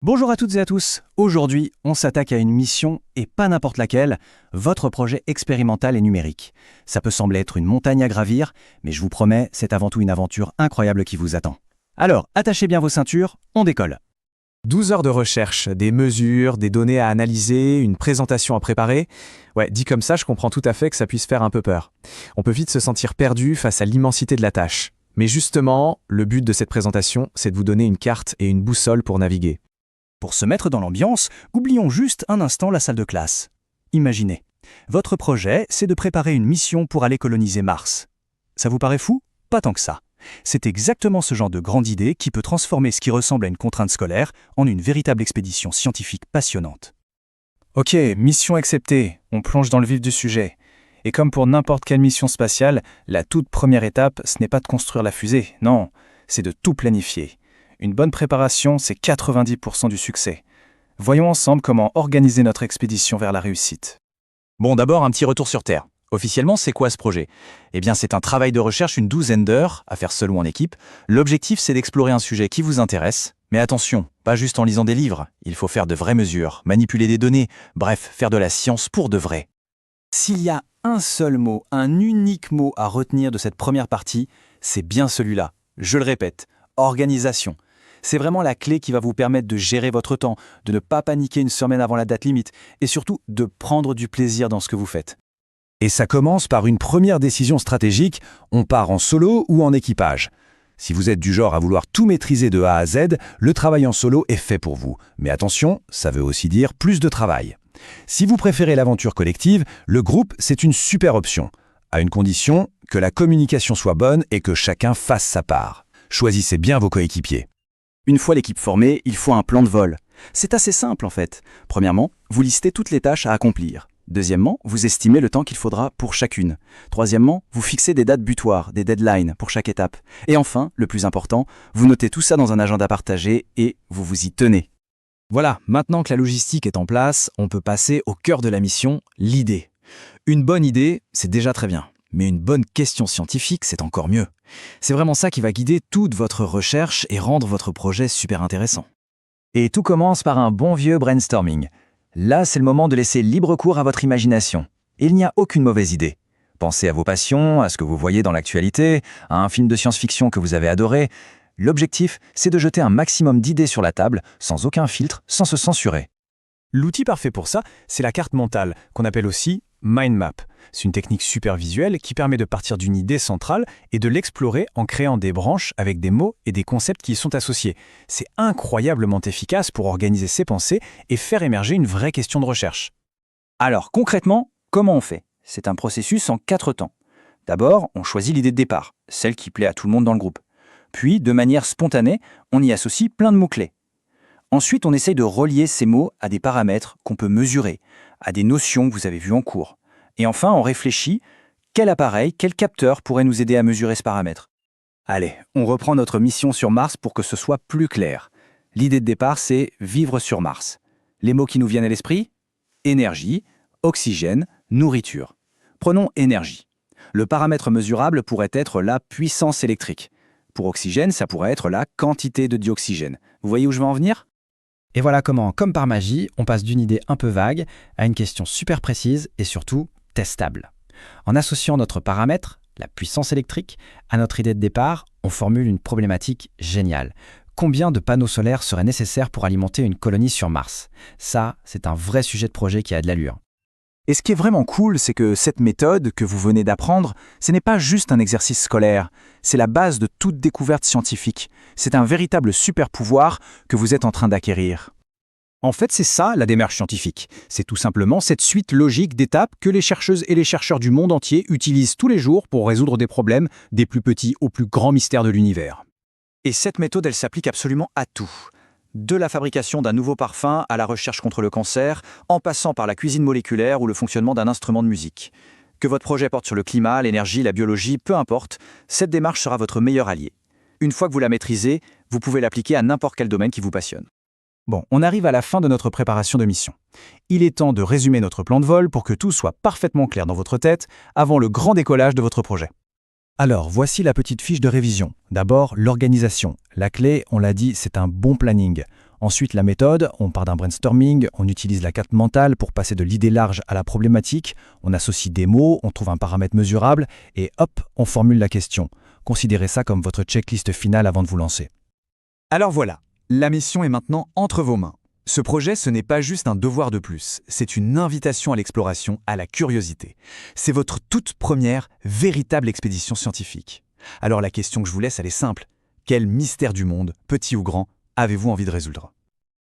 Bonjour à toutes et à tous. Aujourd'hui, on s'attaque à une mission, et pas n'importe laquelle, votre projet expérimental et numérique. Ça peut sembler être une montagne à gravir, mais je vous promets, c'est avant tout une aventure incroyable qui vous attend. Alors, attachez bien vos ceintures, on décolle. 12 heures de recherche, des mesures, des données à analyser, une présentation à préparer. Ouais, dit comme ça, je comprends tout à fait que ça puisse faire un peu peur. On peut vite se sentir perdu face à l'immensité de la tâche. Mais justement, le but de cette présentation, c'est de vous donner une carte et une boussole pour naviguer. Pour se mettre dans l'ambiance, oublions juste un instant la salle de classe. Imaginez, votre projet, c'est de préparer une mission pour aller coloniser Mars. Ça vous paraît fou? Pas tant que ça. C'est exactement ce genre de grande idée qui peut transformer ce qui ressemble à une contrainte scolaire en une véritable expédition scientifique passionnante. Ok, mission acceptée, on plonge dans le vif du sujet. Et comme pour n'importe quelle mission spatiale, la toute première étape, ce n'est pas de construire la fusée, non, c'est de tout planifier. Une bonne préparation, c'est 90% du succès. Voyons ensemble comment organiser notre expédition vers la réussite. Bon, d'abord, un petit retour sur Terre. Officiellement, c'est quoi ce projet? Eh bien, c'est un travail de recherche une douzaine d'heures, à faire seul ou en équipe. L'objectif, c'est d'explorer un sujet qui vous intéresse. Mais attention, pas juste en lisant des livres. Il faut faire de vraies mesures, manipuler des données, bref, faire de la science pour de vrai. S'il y a un seul mot, un unique mot à retenir de cette première partie, c'est bien celui-là. Je le répète, organisation. C'est vraiment la clé qui va vous permettre de gérer votre temps, de ne pas paniquer une semaine avant la date limite, et surtout de prendre du plaisir dans ce que vous faites. Et ça commence par une première décision stratégique, on part en solo ou en équipage. Si vous êtes du genre à vouloir tout maîtriser de A à Z, le travail en solo est fait pour vous. Mais attention, ça veut aussi dire plus de travail. Si vous préférez l'aventure collective, le groupe, c'est une super option, à une condition que la communication soit bonne et que chacun fasse sa part. Choisissez bien vos coéquipiers. Une fois l'équipe formée, il faut un plan de vol. C'est assez simple en fait. Premièrement, vous listez toutes les tâches à accomplir. Deuxièmement, vous estimez le temps qu'il faudra pour chacune. Troisièmement, vous fixez des dates butoirs, des deadlines pour chaque étape. Et enfin, le plus important, vous notez tout ça dans un agenda partagé et vous vous y tenez. Voilà, maintenant que la logistique est en place, on peut passer au cœur de la mission, l'idée. Une bonne idée, c'est déjà très bien. Mais une bonne question scientifique, c'est encore mieux. C'est vraiment ça qui va guider toute votre recherche et rendre votre projet super intéressant. Et tout commence par un bon vieux brainstorming. Là, c'est le moment de laisser libre cours à votre imagination. Il n'y a aucune mauvaise idée. Pensez à vos passions, à ce que vous voyez dans l'actualité, à un film de science-fiction que vous avez adoré. L'objectif, c'est de jeter un maximum d'idées sur la table, sans aucun filtre, sans se censurer. L'outil parfait pour ça, c'est la carte mentale, qu'on appelle aussi mind map. C'est une technique super visuelle qui permet de partir d'une idée centrale et de l'explorer en créant des branches avec des mots et des concepts qui y sont associés. C'est incroyablement efficace pour organiser ses pensées et faire émerger une vraie question de recherche. Alors concrètement, comment on fait? C'est un processus en 4 temps. D'abord, on choisit l'idée de départ, celle qui plaît à tout le monde dans le groupe. Puis, de manière spontanée, on y associe plein de mots-clés. Ensuite, on essaye de relier ces mots à des paramètres qu'on peut mesurer, à des notions que vous avez vues en cours. Et enfin, on réfléchit, quel appareil, quel capteur pourrait nous aider à mesurer ce paramètre? Allez, on reprend notre mission sur Mars pour que ce soit plus clair. L'idée de départ, c'est vivre sur Mars. Les mots qui nous viennent à l'esprit? Énergie, oxygène, nourriture. Prenons énergie. Le paramètre mesurable pourrait être la puissance électrique. Pour oxygène, ça pourrait être la quantité de dioxygène. Vous voyez où je veux en venir? Et voilà comment, comme par magie, on passe d'une idée un peu vague à une question super précise et surtout testable. En associant notre paramètre, la puissance électrique, à notre idée de départ, on formule une problématique géniale. Combien de panneaux solaires seraient nécessaires pour alimenter une colonie sur Mars? Ça, c'est un vrai sujet de projet qui a de l'allure. Et ce qui est vraiment cool, c'est que cette méthode que vous venez d'apprendre, ce n'est pas juste un exercice scolaire, c'est la base de toute découverte scientifique. C'est un véritable super pouvoir que vous êtes en train d'acquérir. En fait, c'est ça la démarche scientifique. C'est tout simplement cette suite logique d'étapes que les chercheuses et les chercheurs du monde entier utilisent tous les jours pour résoudre des problèmes, des plus petits aux plus grands mystères de l'univers. Et cette méthode, elle s'applique absolument à tout. De la fabrication d'un nouveau parfum à la recherche contre le cancer, en passant par la cuisine moléculaire ou le fonctionnement d'un instrument de musique. Que votre projet porte sur le climat, l'énergie, la biologie, peu importe, cette démarche sera votre meilleur allié. Une fois que vous la maîtrisez, vous pouvez l'appliquer à n'importe quel domaine qui vous passionne. Bon, on arrive à la fin de notre préparation de mission. Il est temps de résumer notre plan de vol pour que tout soit parfaitement clair dans votre tête avant le grand décollage de votre projet. Alors, voici la petite fiche de révision. D'abord, l'organisation. La clé, on l'a dit, c'est un bon planning. Ensuite, la méthode, on part d'un brainstorming, on utilise la carte mentale pour passer de l'idée large à la problématique, on associe des mots, on trouve un paramètre mesurable, et hop, on formule la question. Considérez ça comme votre checklist finale avant de vous lancer. Alors voilà, la mission est maintenant entre vos mains. Ce projet, ce n'est pas juste un devoir de plus, c'est une invitation à l'exploration, à la curiosité. C'est votre toute première véritable expédition scientifique. Alors la question que je vous laisse, elle est simple. Quel mystère du monde, petit ou grand, avez-vous envie de résoudre ?